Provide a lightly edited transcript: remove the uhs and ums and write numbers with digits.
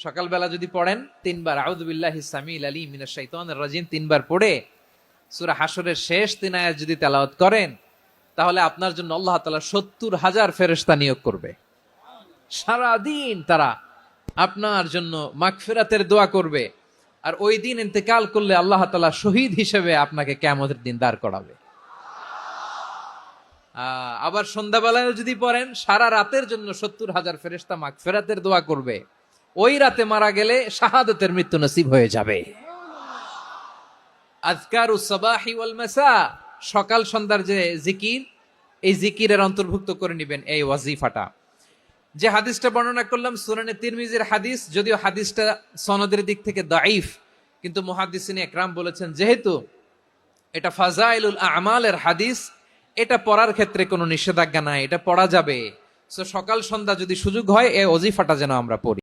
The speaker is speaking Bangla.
সকালবেলা যদি পড়েন 3 বার আউযু বিল্লাহি সামিল আলিম মিনাশ শাইতানির রাজিম 3 বার পড়ে সূরা হাশরের শেষ 3 আয়াত যদি তেলাওয়াত করেন, তাহলে আপনার জন্য আল্লাহ তাআলা 70,000 ফেরেশতা নিয়োগ করবে। সারা দিন তারা আপনার জন্য মাগফিরাতের দোয়া করবে। আর ওই দিন ইন্তেকাল করলে আল্লাহ তাআলা শহীদ হিসেবে আপনাকে কিয়ামতের দিন দাঁড় করাবে। আবার সন্ধ্যাবেলায় যদি পড়েন, সারা রাতের জন্য 70,000 ফেরেশতা মাগফিরাতের দোয়া করবে। ওই রাতে মারা গেলে শাহাদাতের মৃত্যু নসিব হয়ে যাবে। আযকারুস সাবাহি ওয়াল মাসা, সকাল সন্ধ্যার যে জিকির, এই জিকিরের অন্তর্ভুক্ত করে নেবেন এই ওয়াজিফাটা। যে হাদিসটা বর্ণনা করলাম সুনানে তিরমিজির হাদিস, যদিও হাদিসটা সনদের দিক থেকে দাঈফ, কিন্তু মুহাদ্দিসিনে একরাম বলেছেন যেহেতু এটা ফাজাইলুল আমালের হাদিস, এটা পড়ার ক্ষেত্রে কোনো নিষেধাজ্ঞা নাই, এটা পড়া যাবে। সো সকাল সন্ধ্যা যদি সুযোগ হয় এই ওয়াজিফাটা যেন আমরা পড়ি।